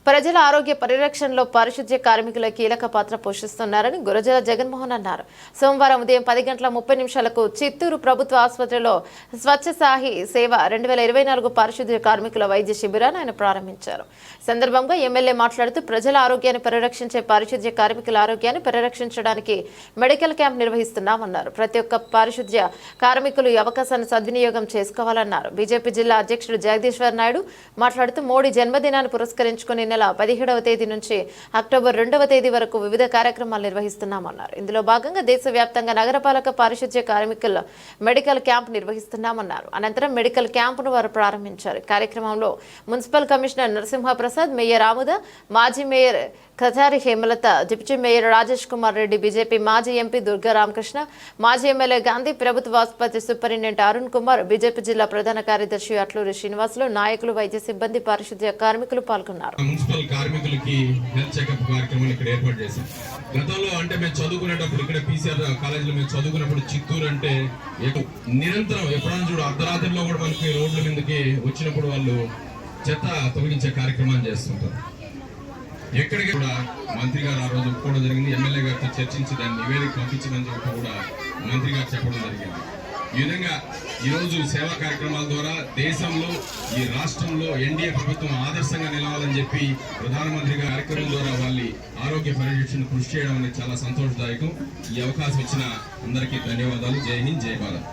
ప్రజల ఆరోగ్య పరిరక్షణలో పారిశుద్ధ్య కార్మికుల కీలక పాత్ర పోషిస్తున్నారని గురజాల జగన్మోహన్ అన్నారు. సోమవారం ఉదయం 10:30 చిత్తూరు ప్రభుత్వ ఆసుపత్రిలో స్వచ్ఛ సాహి సేవ 2024 పారిశుద్ధ్య కార్మికుల వైద్య శిబిరాన్ని ఆయన ప్రారంభించారు. సందర్భంగా ఎమ్మెల్యే మాట్లాడుతూ ప్రజల ఆరోగ్యాన్ని పరిరక్షించే పారిశుద్ధ్య కార్మికుల ఆరోగ్యాన్ని పరిరక్షించడానికి మెడికల్ క్యాంప్ నిర్వహిస్తున్నామన్నారు. ప్రతి ఒక్క పారిశుద్ధ్య కార్మికులు ఈ అవకాశాన్ని సద్వినియోగం చేసుకోవాలన్నారు. బీజేపీ జిల్లా అధ్యక్షుడు జగదీశ్వర్ నాయుడు మాట్లాడుతూ మోడీ జన్మదినాన్ని పురస్కరించుకుని నెల 17వ తేదీ నుంచి అక్టోబర్ 2వ తేదీ వరకు వివిధ కార్యక్రమాలు నిర్వహిస్తున్నామన్నారు. ఇందులో భాగంగా దేశవ్యాప్తంగా నగరపాలక పారిశుద్ధ్య కార్మికుల మెడికల్ క్యాంప్ నిర్వహిస్తున్నామన్నారు. అనంతరం మెడికల్ క్యాంపును వారు ప్రారంభించారు. కార్యక్రమంలో మున్సిపల్ కమిషనర్ నరసింహప్రసాద్, మేయర్ ఆముద, మాజీ mayor Kachari Hemalatha, deputy mayor Rajesh Kumar Reddy, BJP మాజీ ఎంపీ దుర్గా రామకృష్ణ, మాజీ ఎమ్మెల్యే గాంధీ, ప్రభుత్వ ఆసుపత్రి సూపరింటెండెంట్ అరుణ్ కుమార్, బీజేపీ జిల్లా ప్రధాన కార్యదర్శి అట్లూరి శ్రీనివాసులు, నాయకులు, వైద్య సిబ్బంది, పారిశుద్ధ్య కార్మికులు పాల్గొన్నారు. మున్సిపల్ కార్మికులకి హెల్త్ చెకప్ కార్యక్రమం ఇక్కడ ఏర్పాటు చేశాం. గతంలో అంటే మేము చదువుకునేటప్పుడు ఇక్కడ పీసీఆర్ కాలేజీలో మేము చదువుకున్నప్పుడు చిత్తూరు అంటే నిరంతరం ఎప్పుడైనా చూడు అర్ధరాత్రిలో కూడా మనకి రోడ్ల మీదకి వచ్చినప్పుడు వాళ్ళు చెత్త తొలగించే కార్యక్రమాన్ని చేస్తుంటారు. ఎక్కడికి కూడా మంత్రి గారు ఆ రోజు ఒప్పుకోవడం జరిగింది. ఎమ్మెల్యే గారితో చర్చించి దాన్ని నివేదిక పంపించమని చెప్పి కూడా మంత్రి గారు చెప్పడం జరిగింది. ఈ విధంగా ఈరోజు సేవా కార్యక్రమాల ద్వారా దేశంలో ఈ రాష్ట్రంలో ఎన్డీఏ ప్రభుత్వం ఆదర్శంగా నిలవాలని చెప్పి ప్రధానమంత్రి గారి కార్యక్రమం ద్వారా వాళ్ళ ఆరోగ్య పరిరక్షణ కృషి చేయడం అనేది చాలా సంతోషదాయకం. ఈ అవకాశం ఇచ్చిన అందరికీ ధన్యవాదాలు. జై హింద్, జై భారత్.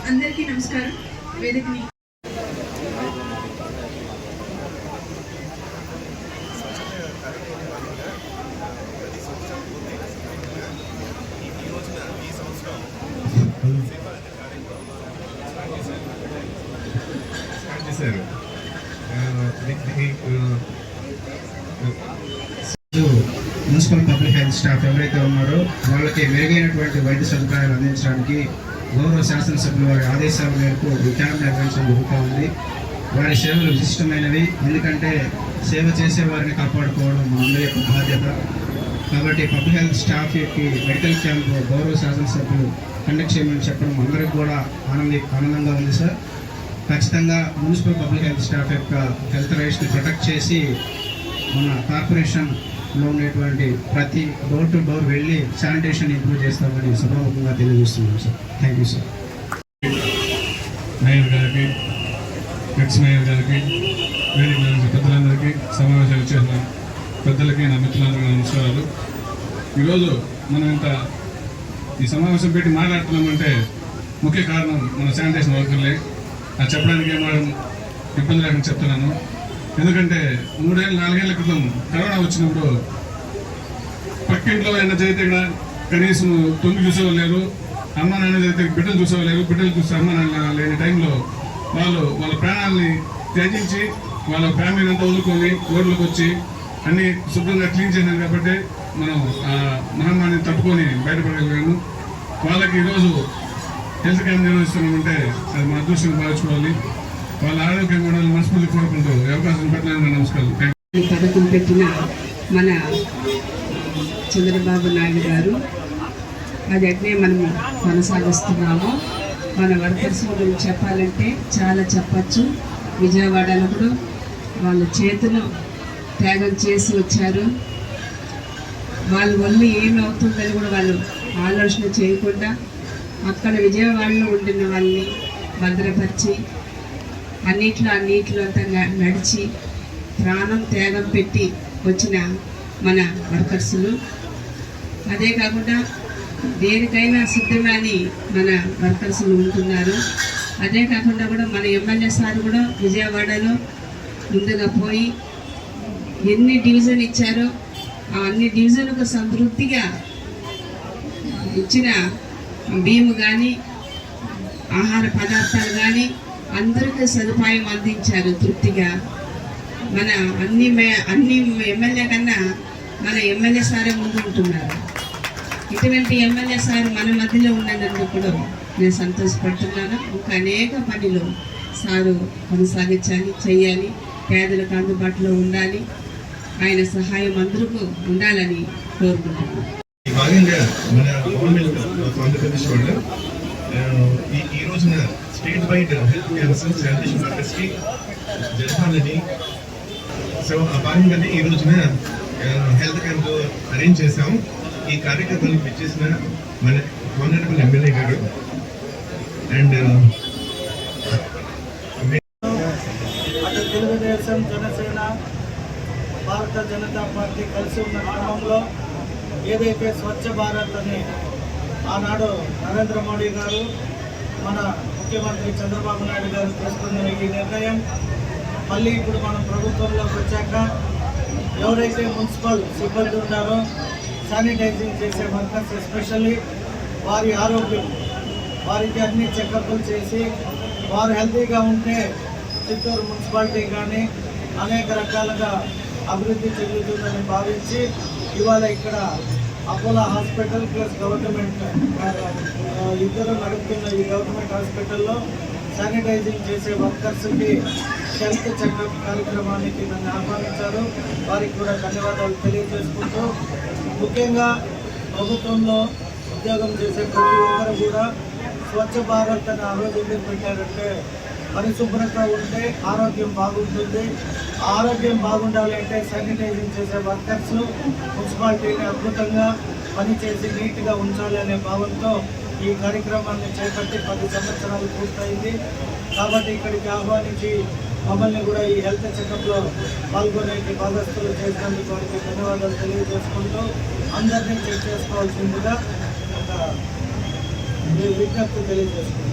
అందరికీ నమస్కారం. వేదికని మున్సిపల్ పబ్లిక్ హెల్త్ స్టాఫ్ ఎవరైతే ఉన్నారో వాళ్ళకి మెరుగైనటువంటి వైద్య సదుపాయాలు అందించడానికి గౌరవ శాసనసభ్యుల వారి ఆదేశాల మేరకు ఈ క్యాంప్ నిర్వహించడం జరుగుతూ ఉంది. వారి సేవలు విశిష్టమైనవి. ఎందుకంటే సేవ చేసే వారిని కాపాడుకోవడం మనందరి యొక్క బాధ్యత. కాబట్టి పబ్లిక్ హెల్త్ స్టాఫ్ యొక్క మెడికల్ క్యాంప్ గౌరవ శాసనసభ్యులు కండక్ట్ చేయమని చెప్పడం అందరికీ కూడా ఆనందంగా ఉంది సార్. ఖచ్చితంగా మున్సిపల్ పబ్లిక్ హెల్త్ స్టాఫ్ యొక్క హెల్త్ రైట్స్ని ప్రొటెక్ట్ చేసి మన కార్పొరేషన్లో ఉండేటువంటి ప్రతి డోర్ టు డోర్ వెళ్ళి శానిటేషన్ ఇంప్రూవ్ చేస్తామని సభాముఖంగా తెలియజేస్తున్నాం sir. Thank you sir. Mayor గారికి, ఎక్స్ మేయర్ గారికి, వేదిక పెద్దలందరికీ, సమావేశాలు చేసిన పెద్దలకి, నా మిత్రులందరికీ నమస్కారాలు. ఈరోజు మనం ఇంత ఈ సమావేశం పెట్టి మాట్లాడుతున్నామంటే ముఖ్య కారణం మన శానిటేషన్ వర్కర్లే. అది చెప్పడానికి ఏమాత్రం ఇబ్బంది లేకుండా చెప్తున్నాను. ఎందుకంటే 3-4 ఏళ్ల క్రితం కరోనా వచ్చినప్పుడు పక్కింట్లో అయినా జరిగితే ఇక్కడ కనీసం తొంగి చూసేవాళ్ళు లేరు, అమ్మ నాన్న జరిగితే బిడ్డలు చూసేవాళ్ళు లేరు, బిడ్డలు చూస్తే అమ్మ నాన్న లేని టైంలో వాళ్ళు వాళ్ళ ప్రాణాలని త్యజించి వాళ్ళ ఫ్యామిలీని అంతా వదులుకొని రోడ్లకు వచ్చి అన్ని శుభ్రంగా క్లీన్ చేశారు. కాబట్టి మనం ఆ మహమ్మారిని తట్టుకొని బయటపడగలిగాము. వాళ్ళకి ఈరోజు హెల్త్ క్యాంప్ నిర్వహిస్తున్నామంటే అది మా అదృష్టంగా భావించుకోవాలి. వాళ్ళ ఆరోగ్యం కూడా మనస్ఫూర్తి కోరుకుంటూ అవకాశం పెట్టడానికి నమస్కారం. పథకం పెట్టిన మన చంద్రబాబు నాయుడు గారు అది అట్నే మనము కొనసాగిస్తున్నాము. మన వర్కర్స్ గురించి చెప్పాలంటే చాలా చెప్పచ్చు. విజయవాడలో కూడా వాళ్ళ చేతులు త్యాగం చేసి వచ్చారు. వాళ్ళ వల్ల ఏమవుతుందని కూడా వాళ్ళు ఆలోచన చేయకుండా అక్కడ విజయవాడలో ఉండిన వాళ్ళని భద్రపరిచి అన్నిట్లో అంతా నడిచి ప్రాణం త్యాగం పెట్టి వచ్చిన మన వర్కర్సులు. అదే కాకుండా దేనికైనా సిద్ధమని మన వర్కర్సులు ఉంటున్నారు. అదే కాకుండా కూడా మన ఎమ్మెల్యే సార్ కూడా విజయవాడలో ముందుగా పోయి ఎన్ని డివిజన్ ఇచ్చారో ఆ అన్ని డివిజన్లకు సంతృప్తిగా ఇచ్చిన బియ్యం కానీ ఆహార పదార్థాలు కానీ అందరికీ సదుపాయం అందించారు తృప్తిగా. మన అన్ని ఎమ్మెల్యే కన్నా మన ఎమ్మెల్యే సారే ముందు ఉంటున్నారు. ఇటువంటి ఎమ్మెల్యే సార్ మన మధ్యలో ఉన్నందుకు కూడా నేను సంతోషపడుతున్నాను. ఇంకా అనేక పనులు సారు కొనసాగించాలి, చేయాలి, పేదలకు అందుబాటులో ఉండాలి, ఆయన సహాయం అందరికీ ఉండాలని కోరుకుంటున్నాను. ఈ రోజున state wide health camps sanitation వర్కర్స్కి జరపాలని. సో ఆ భాగంగానే ఈ రోజున హెల్త్ క్యాంప్ అరేంజ్ చేశాం. ఈ కార్యక్రమానికి వచ్చేసిన మన ఆనరబుల్ ఎమ్మెల్యే గారు అండ్ అటు తెలుగుదేశం, జనసేన, భారత జనతా పార్టీ కలిసి ఉన్న క్రమంలో ఏదైతే స్వచ్ఛ భారత్ అని ఆనాడు నరేంద్ర మోడీ గారు, మన ముఖ్యమంత్రి చంద్రబాబు నాయుడు గారు తీసుకున్న ఈ నిర్ణయం మళ్ళీ ఇప్పుడు మనం ప్రభుత్వంలోకి వచ్చాక ఎవరైతే మున్సిపల్ సిబ్బంది ఉన్నారో శానిటైజింగ్ చేసే వర్కర్స్ ఎస్పెషల్లీ వారి ఆరోగ్యం, వారికి అన్ని చెకప్లు చేసి వారు హెల్తీగా ఉంటే చిత్తూరు మున్సిపాలిటీ కానీ అనేక రకాలుగా అభివృద్ధి చెందుతుందని భావించి ఇవాళ ఇక్కడ అపోలో హాస్పిటల్ ప్లస్ గవర్నమెంట్ ఇద్దరు నడుపుతున్న ఈ గవర్నమెంట్ హాస్పిటల్లో శానిటైజింగ్ చేసే వర్కర్స్కి హెల్త్ చెకప్ కార్యక్రమానికి నన్ను ఆహ్వానించారు. వారికి కూడా ధన్యవాదాలు తెలియజేసుకుంటూ, ముఖ్యంగా ప్రభుత్వంలో ఉద్యోగం చేసే ప్రతి ఒక్కరు కూడా స్వచ్ఛ భారత్ అని ఆ రోజు ఎందుకు పెట్టారంటే పరిశుభ్రత ఉంటే ఆరోగ్యం బాగుంటుంది. ఆరోగ్యం బాగుండాలి అంటే శానిటైజింగ్ చేసే వర్కర్స్ మున్సిపాలిటీని అద్భుతంగా పనిచేసి నీట్గా ఉంచాలి అనే భావంతో ఈ కార్యక్రమాన్ని చేపట్టి 10 సంవత్సరాలు పూర్తయింది. కాబట్టి ఇక్కడికి ఆహ్వానించి మమ్మల్ని కూడా ఈ హెల్త్ చెకప్లో పాల్గొనేకి భాగస్తులు చేసినందుకు వారికి ధన్యవాదాలు తెలియజేసుకుంటూ అందరినీ చెక్ చేసుకోవాల్సిందిగా ఒక విజ్ఞప్తి తెలియజేసుకుంటాం.